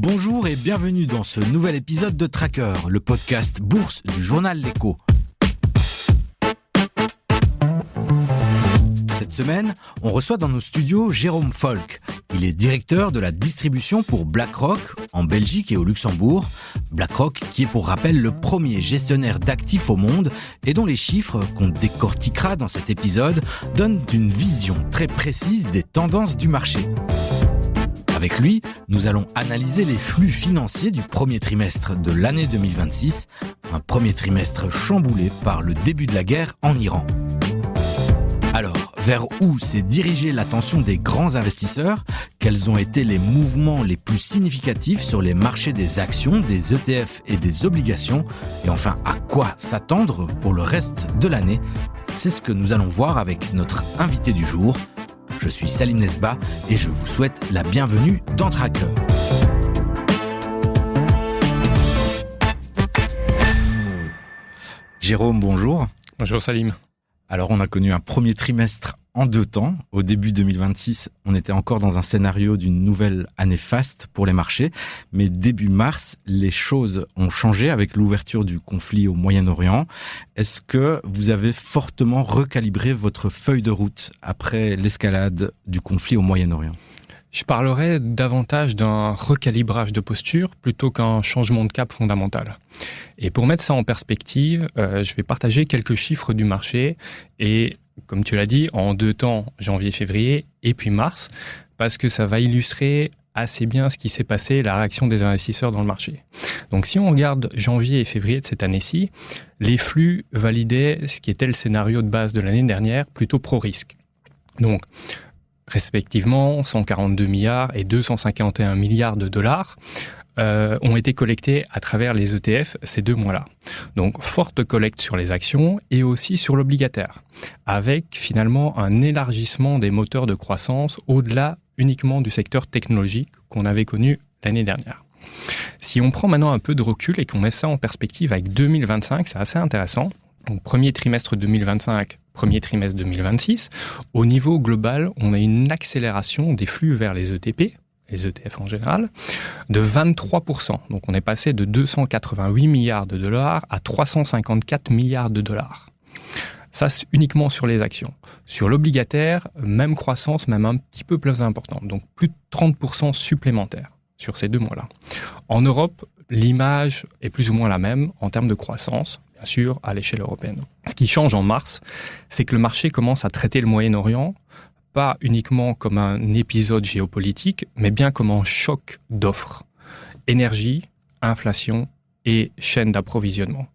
Bonjour et bienvenue dans ce nouvel épisode de Tracker, le podcast bourse du journal L'Écho. Cette semaine, on reçoit dans nos studios Jérôme Folck. Il est directeur de la distribution pour BlackRock en Belgique et au Luxembourg. BlackRock qui est pour rappel le premier gestionnaire d'actifs au monde et dont les chiffres qu'on décortiquera dans cet épisode donnent une vision très précise des tendances du marché. Avec lui, nous allons analyser les flux financiers du premier trimestre de l'année 2026, un premier trimestre chamboulé par le début de la guerre en Iran. Alors, vers où s'est dirigée l'attention des grands investisseurs ? Quels ont été les mouvements les plus significatifs sur les marchés des actions, des ETF et des obligations ? Et enfin, à quoi s'attendre pour le reste de l'année ? C'est ce que nous allons voir avec notre invité du jour. Je suis Salim Nesba et je vous souhaite la bienvenue dans Tracker. Jérôme, bonjour. Bonjour Salim. Alors, on a connu un premier trimestre en deux temps. Au début 2026, on était encore dans un scénario d'une nouvelle année faste pour les marchés. Mais début mars, les choses ont changé avec l'ouverture du conflit au Moyen-Orient. Est-ce que vous avez fortement recalibré votre feuille de route après l'escalade du conflit au Moyen-Orient ? Je parlerai davantage d'un recalibrage de posture plutôt qu'un changement de cap fondamental. Et pour mettre ça en perspective, je vais partager quelques chiffres du marché et, comme tu l'as dit, en deux temps, janvier-février et puis mars, parce que ça va illustrer assez bien ce qui s'est passé, la réaction des investisseurs dans le marché. Donc si on regarde janvier et février de cette année-ci, les flux validaient ce qui était le scénario de base de l'année dernière, plutôt pro-risque. Donc, respectivement, 142 milliards et 251 milliards de dollars ont été collectés à travers les ETF ces 2 mois-là. Donc, forte collecte sur les actions et aussi sur l'obligataire, avec finalement un élargissement des moteurs de croissance au-delà uniquement du secteur technologique qu'on avait connu l'année dernière. Si on prend maintenant un peu de recul et qu'on met ça en perspective avec 2025, c'est assez intéressant. Donc, premier trimestre 2025, premier trimestre 2026, au niveau global, on a une accélération des flux vers les ETP, les ETF en général, de 23%. Donc on est passé de 288 milliards de dollars à 354 milliards de dollars. Ça, c'est uniquement sur les actions. Sur l'obligataire, même croissance, même un petit peu plus importante. Donc plus de 30% supplémentaires sur ces 2 mois-là. En Europe, l'image est plus ou moins la même en termes de croissance, bien sûr, à l'échelle européenne. Ce qui change en mars, c'est que le marché commence à traiter le Moyen-Orient pas uniquement comme un épisode géopolitique, mais bien comme un choc d'offres. Énergie, inflation et chaîne d'approvisionnement.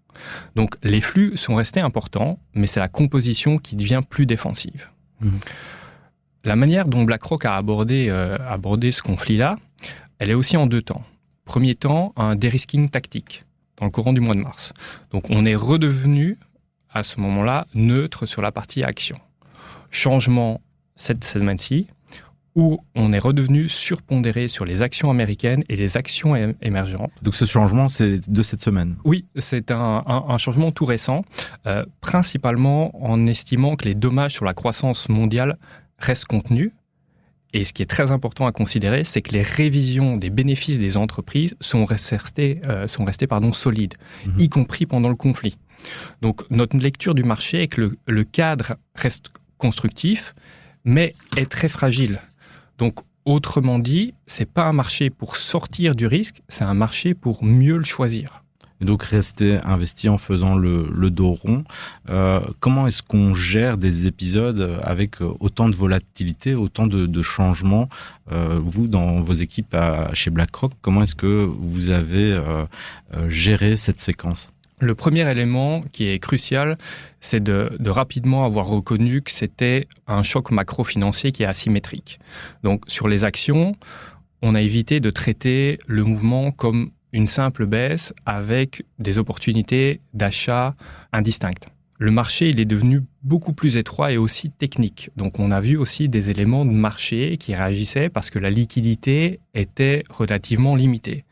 Donc les flux sont restés importants, mais c'est la composition qui devient plus défensive. La manière dont BlackRock a abordé ce conflit-là, elle est aussi en 2 temps. Premier temps, un dérisking tactique dans le courant du mois de mars. Donc on est redevenu, à ce moment-là, neutre sur la partie action. Changement cette semaine-ci, où on est redevenu surpondéré sur les actions américaines et les actions émergentes. Donc ce changement, c'est de cette semaine ? Oui, c'est un changement tout récent, principalement en estimant que les dommages sur la croissance mondiale restent contenus. Et ce qui est très important à considérer, c'est que les révisions des bénéfices des entreprises sont restées solides, y compris pendant le conflit. Donc notre lecture du marché est que le cadre reste constructif, mais est très fragile. Donc, autrement dit, c'est pas un marché pour sortir du risque, c'est un marché pour mieux le choisir. Et donc, rester investi en faisant le dos rond. Comment est-ce qu'on gère des épisodes avec autant de volatilité, autant de changements ? Vous, dans vos équipes chez BlackRock, comment est-ce que vous avez géré cette séquence ? Le premier élément qui est crucial, c'est de rapidement avoir reconnu que c'était un choc macro-financier qui est asymétrique. Donc, sur les actions, on a évité de traiter le mouvement comme une simple baisse avec des opportunités d'achat indistinctes. Le marché, il est devenu beaucoup plus étroit et aussi technique. Donc, on a vu aussi des éléments de marché qui réagissaient parce que la liquidité était relativement limitée.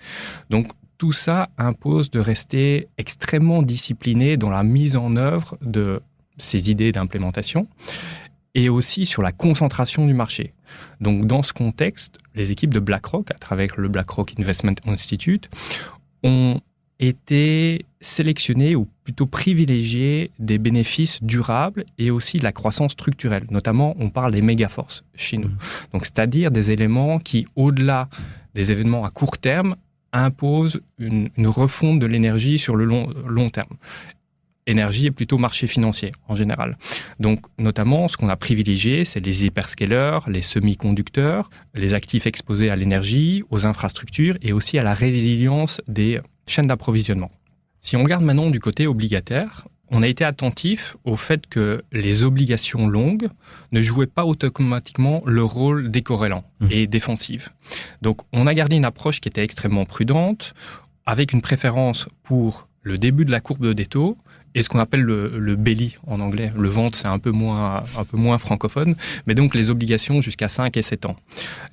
Donc, tout ça impose de rester extrêmement discipliné dans la mise en œuvre de ces idées d'implémentation et aussi sur la concentration du marché. Donc dans ce contexte, les équipes de BlackRock, à travers le BlackRock Investment Institute, ont été sélectionnées ou plutôt privilégiées des bénéfices durables et aussi de la croissance structurelle. Notamment, on parle des mégaforces chez nous. Donc, c'est-à-dire des éléments qui, au-delà des événements à court terme, imposent une refonte de l'énergie sur le long terme. Énergie est plutôt marché financier en général. Donc, notamment, ce qu'on a privilégié, c'est les hyperscalers, les semi-conducteurs, les actifs exposés à l'énergie, aux infrastructures et aussi à la résilience des chaînes d'approvisionnement. Si on regarde maintenant du côté obligataire, on a été attentif au fait que les obligations longues ne jouaient pas automatiquement le rôle décorrélant et défensif. Donc, on a gardé une approche qui était extrêmement prudente, avec une préférence pour le début de la courbe des taux et ce qu'on appelle le belly en anglais. Le ventre, c'est un peu moins francophone, mais donc les obligations jusqu'à 5 et 7 ans.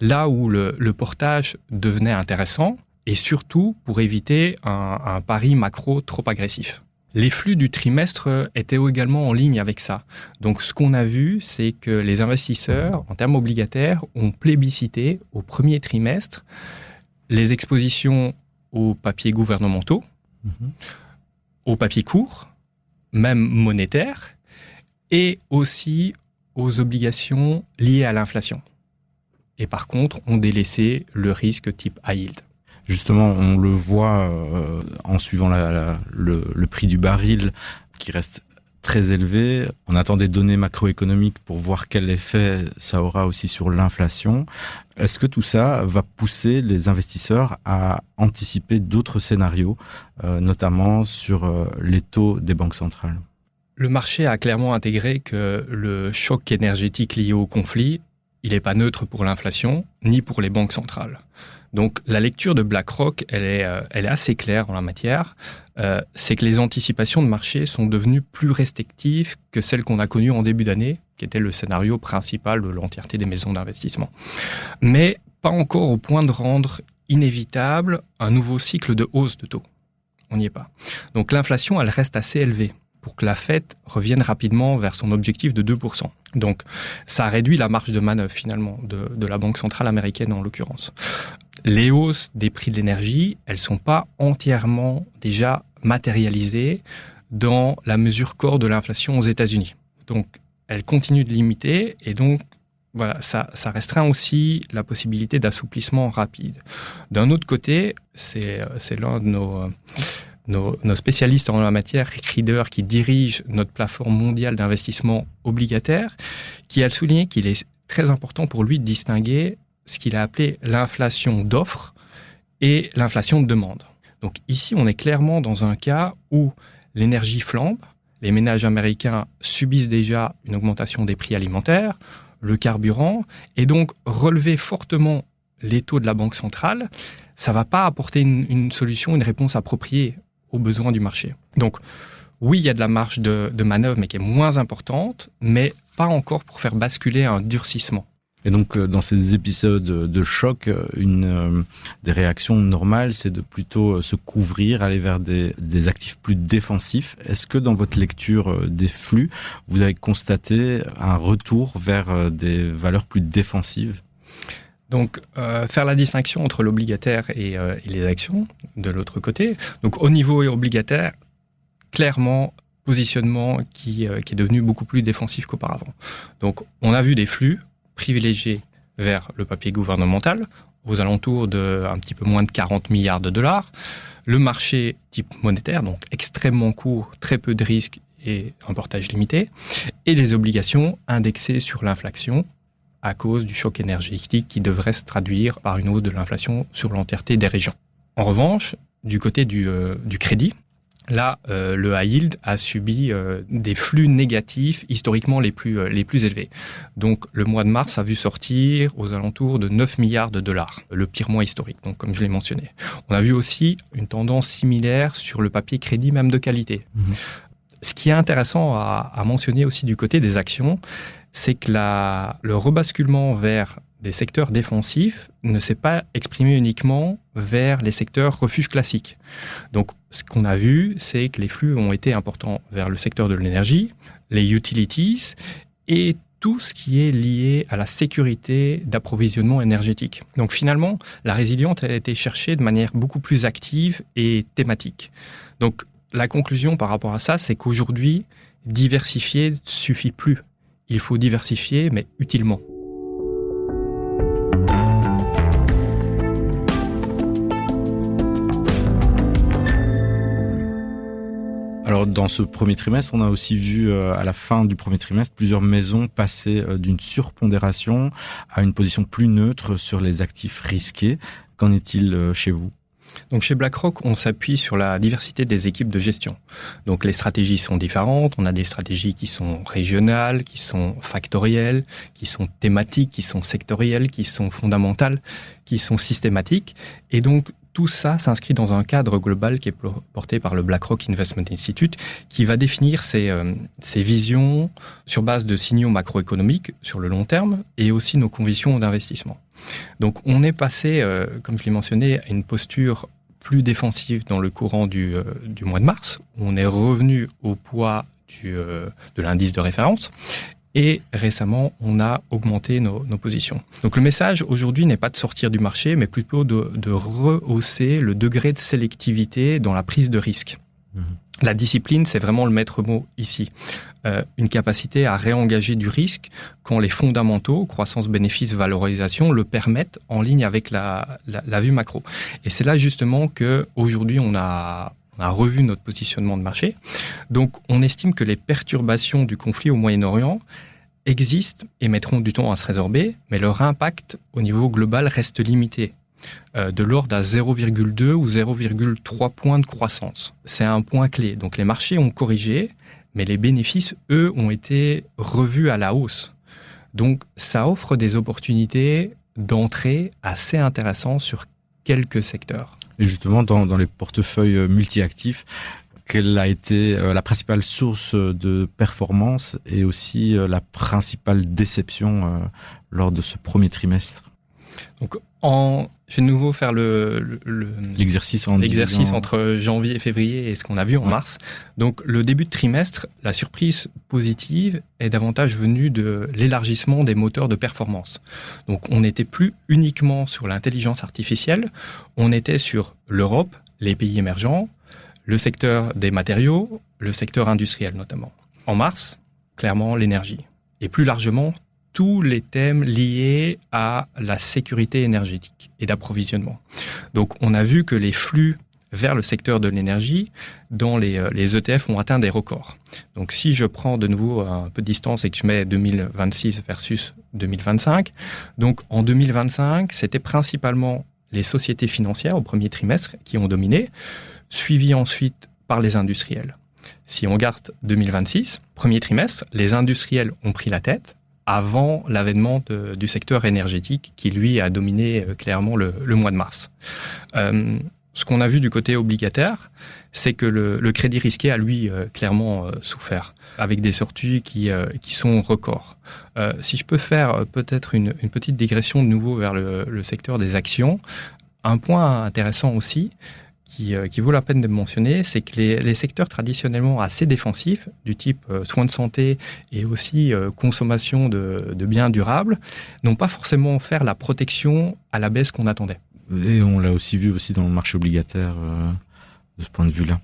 Là où le portage devenait intéressant, et surtout pour éviter un pari macro trop agressif. Les flux du trimestre étaient également en ligne avec ça. Donc ce qu'on a vu, c'est que les investisseurs, en termes obligataires, ont plébiscité au premier trimestre les expositions aux papiers gouvernementaux, aux papiers courts, même monétaires, et aussi aux obligations liées à l'inflation. Et par contre, ont délaissé le risque type high yield. Justement, on le voit en suivant le prix du baril qui reste très élevé. On attend des données macroéconomiques pour voir quel effet ça aura aussi sur l'inflation. Est-ce que tout ça va pousser les investisseurs à anticiper d'autres scénarios, notamment sur les taux des banques centrales ? Le marché a clairement intégré que le choc énergétique lié au conflit, il n'est pas neutre pour l'inflation, ni pour les banques centrales. Donc la lecture de BlackRock, elle est assez claire en la matière. C'est que les anticipations de marché sont devenues plus restrictives que celles qu'on a connues en début d'année, qui était le scénario principal de l'entièreté des maisons d'investissement. Mais pas encore au point de rendre inévitable un nouveau cycle de hausse de taux. On n'y est pas. Donc l'inflation, elle reste assez élevée pour que la Fed revienne rapidement vers son objectif de 2%. Donc ça réduit la marge de manœuvre finalement de la Banque centrale américaine en l'occurrence. Les hausses des prix de l'énergie, elles ne sont pas entièrement déjà matérialisées dans la mesure corps de l'inflation aux États-Unis. Donc, elles continuent de limiter et donc, voilà, ça restreint aussi la possibilité d'assouplissement rapide. D'un autre côté, c'est l'un de nos spécialistes en la matière, Rick Rieder, qui dirige notre plateforme mondiale d'investissement obligataire, qui a souligné qu'il est très important pour lui de distinguer ce qu'il a appelé l'inflation d'offres et l'inflation de demande. Donc ici, on est clairement dans un cas où l'énergie flambe, les ménages américains subissent déjà une augmentation des prix alimentaires, le carburant, et donc relever fortement les taux de la Banque centrale, ça ne va pas apporter une solution, une réponse appropriée aux besoins du marché. Donc oui, il y a de la marge de manœuvre, mais qui est moins importante, mais pas encore pour faire basculer un durcissement. Et donc, dans ces épisodes de choc, une des réactions normales, c'est de plutôt se couvrir, aller vers des actifs plus défensifs. Est-ce que dans votre lecture des flux, vous avez constaté un retour vers des valeurs plus défensives ? Donc, faire la distinction entre l'obligataire et les actions, de l'autre côté. Donc, au niveau obligataire, clairement, positionnement qui est devenu beaucoup plus défensif qu'auparavant. Donc, on a vu des flux privilégié vers le papier gouvernemental, aux alentours de un petit peu moins de 40 milliards de dollars. Le marché type monétaire, donc extrêmement court, très peu de risques et un portage limité. Et les obligations indexées sur l'inflation à cause du choc énergétique qui devrait se traduire par une hausse de l'inflation sur l'entièreté des régions. En revanche, du côté du crédit, là, le high yield a subi des flux négatifs historiquement les plus élevés. Donc, le mois de mars a vu sortir aux alentours de 9 milliards de dollars, le pire mois historique, donc, comme je l'ai mentionné. On a vu aussi une tendance similaire sur le papier crédit, même de qualité. Ce qui est intéressant à mentionner aussi du côté des actions, c'est que le rebasculement vers des secteurs défensifs ne s'est pas exprimé uniquement vers les secteurs refuges classiques. Donc, ce qu'on a vu, c'est que les flux ont été importants vers le secteur de l'énergie, les utilities et tout ce qui est lié à la sécurité d'approvisionnement énergétique. Donc finalement, la résilience a été cherchée de manière beaucoup plus active et thématique. Donc la conclusion par rapport à ça, c'est qu'aujourd'hui, diversifier ne suffit plus. Il faut diversifier, mais utilement. Alors dans ce premier trimestre, on a aussi vu à la fin du premier trimestre plusieurs maisons passer d'une surpondération à une position plus neutre sur les actifs risqués. Qu'en est-il chez vous ? Donc chez BlackRock, on s'appuie sur la diversité des équipes de gestion. Donc les stratégies sont différentes. On a des stratégies qui sont régionales, qui sont factorielles, qui sont thématiques, qui sont sectorielles, qui sont fondamentales, qui sont systématiques. Et donc tout ça s'inscrit dans un cadre global qui est porté par le BlackRock Investment Institute, qui va définir ses visions sur base de signaux macroéconomiques sur le long terme et aussi nos convictions d'investissement. Donc on est passé, comme je l'ai mentionné, à une posture plus défensive dans le courant du mois de mars. On est revenu au poids de l'indice de référence. Et récemment, on a augmenté nos positions. Donc le message aujourd'hui n'est pas de sortir du marché, mais plutôt de rehausser le degré de sélectivité dans la prise de risque. La discipline, c'est vraiment le maître mot ici. Une capacité à réengager du risque quand les fondamentaux, croissance, bénéfice, valorisation, le permettent en ligne avec la vue macro. Et c'est là justement qu'aujourd'hui, on a revu notre positionnement de marché. Donc, on estime que les perturbations du conflit au Moyen-Orient existent et mettront du temps à se résorber, mais leur impact au niveau global reste limité, de l'ordre à 0,2 ou 0,3 points de croissance. C'est un point clé. Donc, les marchés ont corrigé, mais les bénéfices, eux, ont été revus à la hausse. Donc, ça offre des opportunités d'entrée assez intéressantes sur quelques secteurs. Et justement, dans les portefeuilles multi-actifs, quelle a été la principale source de performance et aussi la principale déception lors de ce premier trimestre ? Donc, je vais de nouveau faire l'exercice entre janvier et février et ce qu'on a vu en mars. Donc, le début de trimestre, la surprise positive est davantage venue de l'élargissement des moteurs de performance. Donc, on n'était plus uniquement sur l'intelligence artificielle, on était sur l'Europe, les pays émergents, le secteur des matériaux, le secteur industriel notamment. En mars, clairement, l'énergie. Et plus largement, tous les thèmes liés à la sécurité énergétique et d'approvisionnement. Donc, on a vu que les flux vers le secteur de l'énergie dans les ETF ont atteint des records. Donc, si je prends de nouveau un peu de distance et que je mets 2026 versus 2025, donc en 2025, c'était principalement les sociétés financières au premier trimestre qui ont dominé, suivi ensuite par les industriels. Si on regarde 2026, premier trimestre, les industriels ont pris la tête avant l'avènement du secteur énergétique qui, lui, a dominé clairement le mois de mars. Ce qu'on a vu du côté obligataire, c'est que le crédit risqué a, lui, clairement souffert, avec des sorties qui sont records. Si je peux faire peut-être une petite digression de nouveau vers le secteur des actions, un point intéressant aussi, qui vaut la peine de mentionner, c'est que les secteurs traditionnellement assez défensifs, du type soins de santé et aussi consommation de biens durables, n'ont pas forcément offert la protection à la baisse qu'on attendait. Et on l'a aussi vu aussi dans le marché obligataire de ce point de vue-là.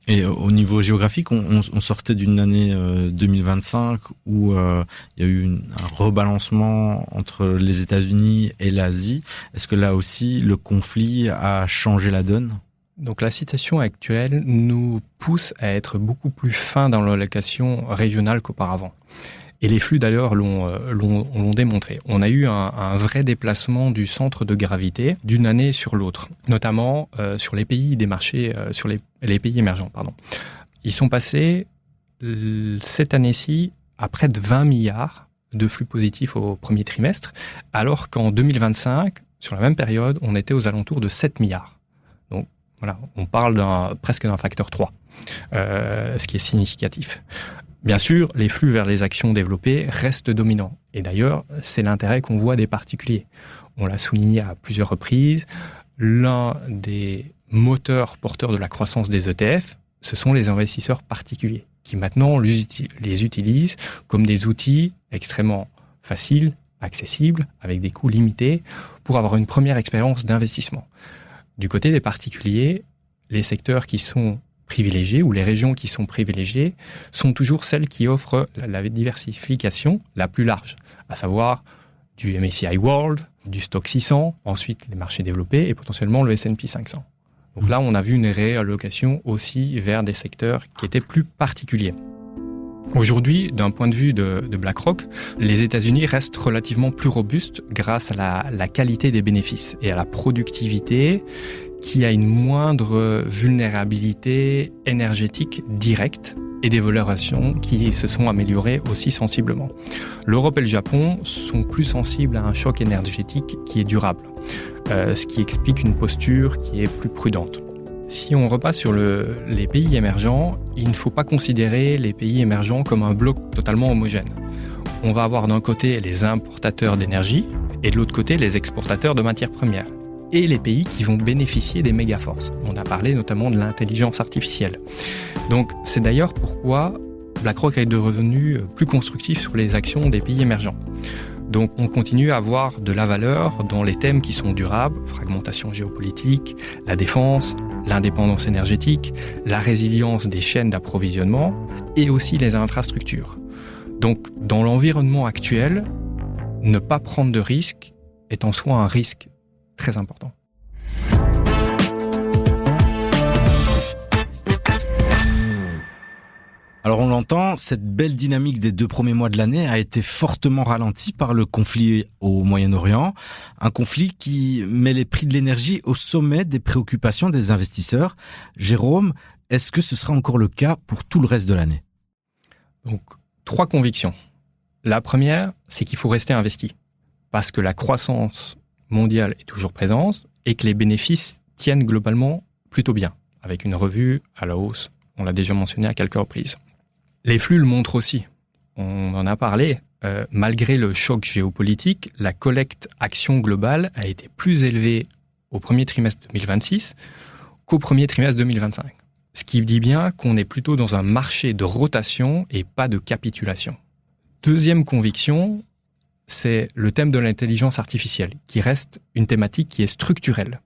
Et au niveau géographique, on sortait d'une année 2025 où il y a eu un rebalancement entre les États-Unis et l'Asie. Est-ce que là aussi, le conflit a changé la donne ? Donc la situation actuelle nous pousse à être beaucoup plus fins dans l'allocation régionale qu'auparavant. Et les flux d'ailleurs l'ont démontré. On a eu un vrai déplacement du centre de gravité d'une année sur l'autre, notamment sur les pays des marchés, sur les pays émergents. Ils sont passés cette année-ci à près de 20 milliards de flux positifs au premier trimestre, alors qu'en 2025, sur la même période, on était aux alentours de 7 milliards. Donc voilà, on parle presque d'un facteur 3, ce qui est significatif. Bien sûr, les flux vers les actions développées restent dominants. Et d'ailleurs, c'est l'intérêt qu'on voit des particuliers. On l'a souligné à plusieurs reprises. L'un des moteurs porteurs de la croissance des ETF, ce sont les investisseurs particuliers. qui maintenant les utilisent comme des outils extrêmement faciles, accessibles, avec des coûts limités, pour avoir une première expérience d'investissement. Du côté des particuliers, les secteurs qui sont privilégiés ou les régions qui sont privilégiées sont toujours celles qui offrent la diversification la plus large, à savoir du MSCI World, du Stock 600, ensuite les marchés développés et potentiellement le S&P 500. Donc là, on a vu une réallocation aussi vers des secteurs qui étaient plus particuliers. Aujourd'hui, d'un point de vue de BlackRock, les États-Unis restent relativement plus robustes grâce à la qualité des bénéfices et à la productivité qui a une moindre vulnérabilité énergétique directe et des valorisations qui se sont améliorées aussi sensiblement. L'Europe et le Japon sont plus sensibles à un choc énergétique qui est durable, ce qui explique une posture qui est plus prudente. Si on repasse sur les pays émergents, il ne faut pas considérer les pays émergents comme un bloc totalement homogène. On va avoir d'un côté les importateurs d'énergie et de l'autre côté les exportateurs de matières premières. Et les pays qui vont bénéficier des méga-forces. On a parlé notamment de l'intelligence artificielle. Donc c'est d'ailleurs pourquoi BlackRock est devenu plus constructif sur les actions des pays émergents. Donc on continue à avoir de la valeur dans les thèmes qui sont durables, fragmentation géopolitique, la défense, l'indépendance énergétique, la résilience des chaînes d'approvisionnement et aussi les infrastructures. Donc dans l'environnement actuel, ne pas prendre de risque est en soi un risque très important. Alors on l'entend, cette belle dynamique des 2 premiers mois de l'année a été fortement ralentie par le conflit au Moyen-Orient, un conflit qui met les prix de l'énergie au sommet des préoccupations des investisseurs. Jérôme, est-ce que ce sera encore le cas pour tout le reste de l'année ? Donc 3 convictions. La première, c'est qu'il faut rester investi, parce que la croissance mondiale est toujours présente et que les bénéfices tiennent globalement plutôt bien, avec une revue à la hausse. On l'a déjà mentionné à quelques reprises. Les flux le montrent aussi. On en a parlé. Malgré le choc géopolitique, la collecte action globale a été plus élevée au premier trimestre 2026 qu'au premier trimestre 2025. Ce qui dit bien qu'on est plutôt dans un marché de rotation et pas de capitulation. Deuxième conviction, c'est le thème de l'intelligence artificielle, qui reste une thématique qui est structurelle.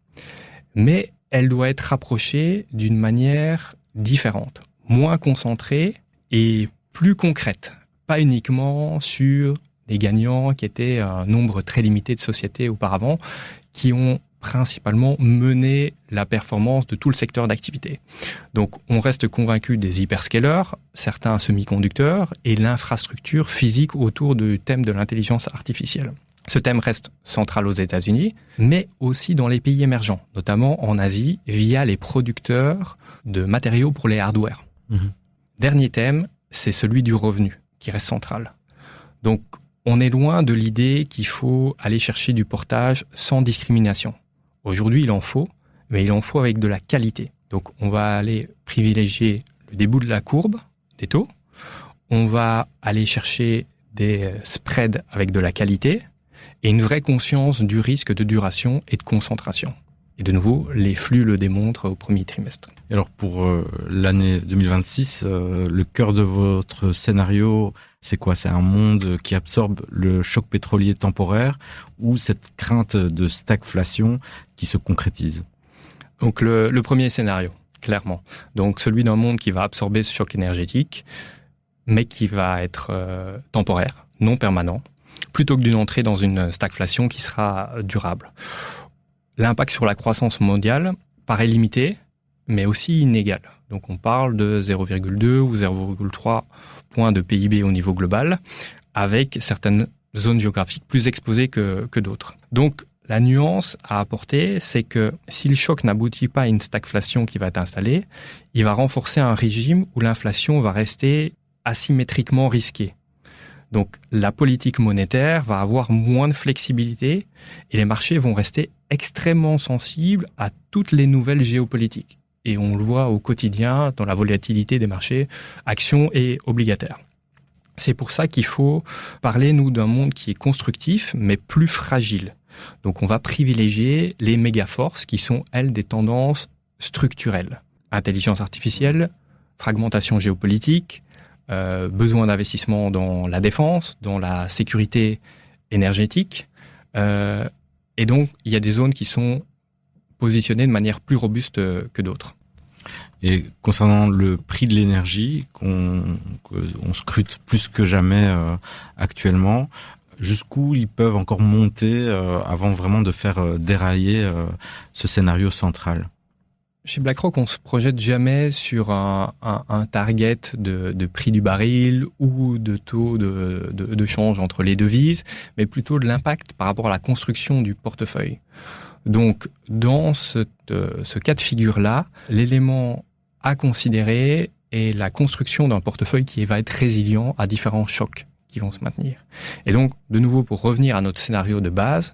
Mais elle doit être approchée d'une manière différente, moins concentrée et plus concrète. Pas uniquement sur les gagnants qui étaient un nombre très limité de sociétés auparavant, qui ont principalement mené la performance de tout le secteur d'activité. Donc on reste convaincu des hyperscalers, certains semi-conducteurs et l'infrastructure physique autour du thème de l'intelligence artificielle. Ce thème reste central aux États-Unis, mais aussi dans les pays émergents, notamment en Asie, via les producteurs de matériaux pour les hardware. Dernier thème, c'est celui du revenu, qui reste central. Donc on est loin de l'idée qu'il faut aller chercher du portage sans discrimination. Aujourd'hui, il en faut, mais il en faut avec de la qualité. Donc, on va aller privilégier le début de la courbe des taux. On va aller chercher des spreads avec de la qualité et une vraie conscience du risque de duration et de concentration. Et de nouveau, les flux le démontrent au premier trimestre. Et alors pour l'année 2026, le cœur de votre scénario, c'est quoi ? C'est un monde qui absorbe le choc pétrolier temporaire ou cette crainte de stagflation qui se concrétise ? Donc le premier scénario, clairement. Donc celui d'un monde qui va absorber ce choc énergétique, mais qui va être temporaire, non permanent, plutôt que d'une entrée dans une stagflation qui sera durable. L'impact sur la croissance mondiale paraît limité, mais aussi inégal. Donc on parle de 0,2 ou 0,3 points de PIB au niveau global, avec certaines zones géographiques plus exposées que d'autres. Donc la nuance à apporter, c'est que si le choc n'aboutit pas à une stagflation qui va être installée, il va renforcer un régime où l'inflation va rester asymétriquement risquée. Donc la politique monétaire va avoir moins de flexibilité et les marchés vont rester extrêmement sensibles à toutes les nouvelles géopolitiques. Et on le voit au quotidien dans la volatilité des marchés, actions et obligataires. C'est pour ça qu'il faut parler, nous, d'un monde qui est constructif, mais plus fragile. Donc on va privilégier les méga-forces qui sont, elles, des tendances structurelles. Intelligence artificielle, fragmentation géopolitique, besoin d'investissement dans la défense, dans la sécurité énergétique. Et donc, il y a des zones qui sont positionnées de manière plus robuste que d'autres. Et concernant le prix de l'énergie, qu'on scrute plus que jamais actuellement, jusqu'où ils peuvent encore monter avant vraiment de faire dérailler ce scénario central? Chez BlackRock, on se projette jamais sur un target de prix du baril ou de taux de change entre les devises, mais plutôt de l'impact par rapport à la construction du portefeuille. Donc, dans ce cas de figure-là, l'élément à considérer est la construction d'un portefeuille qui va être résilient à différents chocs qui vont se maintenir. Et donc, de nouveau, pour revenir à notre scénario de base,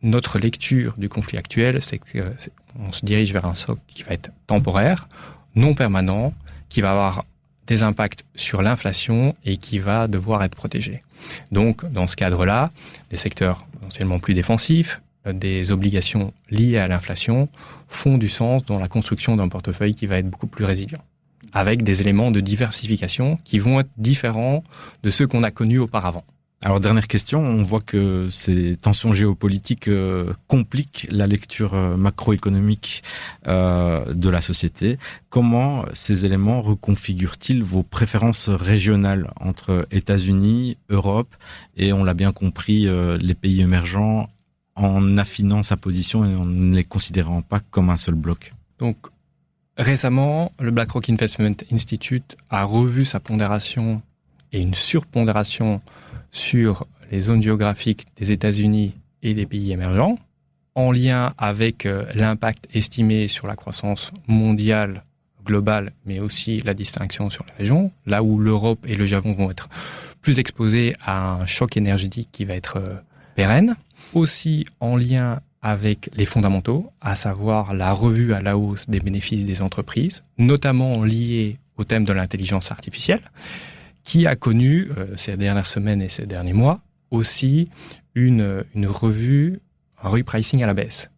notre lecture du conflit actuel, c'est qu'on se dirige vers un choc qui va être temporaire, non permanent, qui va avoir des impacts sur l'inflation et qui va devoir être protégé. Donc, dans ce cadre-là, des secteurs potentiellement plus défensifs, des obligations liées à l'inflation font du sens dans la construction d'un portefeuille qui va être beaucoup plus résilient, avec des éléments de diversification qui vont être différents de ceux qu'on a connus auparavant. Alors, dernière question, on voit que ces tensions géopolitiques compliquent la lecture macroéconomique de la société. Comment ces éléments reconfigurent-ils vos préférences régionales entre États-Unis, Europe et, on l'a bien compris, les pays émergents, en affinant sa position et en ne les considérant pas comme un seul bloc? Donc, récemment, le BlackRock Investment Institute a revu sa pondération et une surpondération sur les zones géographiques des États-Unis et des pays émergents, en lien avec l'impact estimé sur la croissance mondiale, globale, mais aussi la distinction sur les régions, là où l'Europe et le Japon vont être plus exposés à un choc énergétique qui va être pérenne. Aussi en lien avec les fondamentaux, à savoir la revue à la hausse des bénéfices des entreprises, notamment liés au thème de l'intelligence artificielle, qui a connu ces dernières semaines et ces derniers mois aussi une revue, un repricing à la baisse.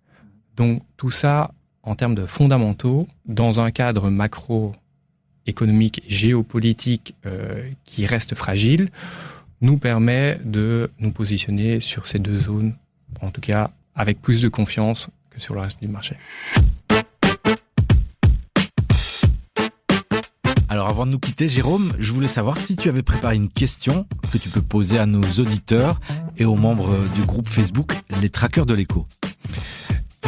Donc tout ça, en termes de fondamentaux, dans un cadre macroéconomique et géopolitique qui reste fragile, nous permet de nous positionner sur ces deux zones, en tout cas avec plus de confiance que sur le reste du marché. Alors avant de nous quitter, Jérôme, je voulais savoir si tu avais préparé une question que tu peux poser à nos auditeurs et aux membres du groupe Facebook Les Traqueurs de l'écho.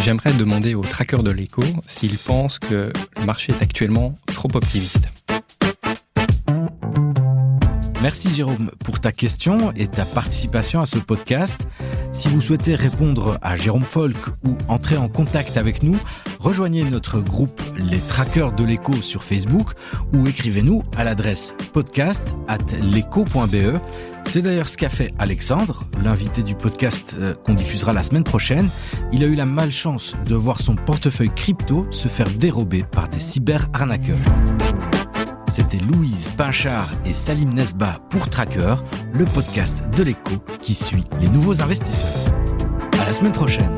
J'aimerais demander aux traqueurs de l'écho s'ils pensent que le marché est actuellement trop optimiste. Merci Jérôme pour ta question et ta participation à ce podcast. Si vous souhaitez répondre à Jérôme Folck ou entrer en contact avec nous, rejoignez notre groupe Les Traqueurs de l'écho sur Facebook ou écrivez-nous à l'adresse podcast@leco.be. C'est d'ailleurs ce qu'a fait Alexandre, l'invité du podcast qu'on diffusera la semaine prochaine. Il a eu la malchance de voir son portefeuille crypto se faire dérober par des cyber-arnaqueurs. C'était Louise Pinchard et Salim Nesba pour Tracker, le podcast de l'écho qui suit les nouveaux investisseurs. À la semaine prochaine.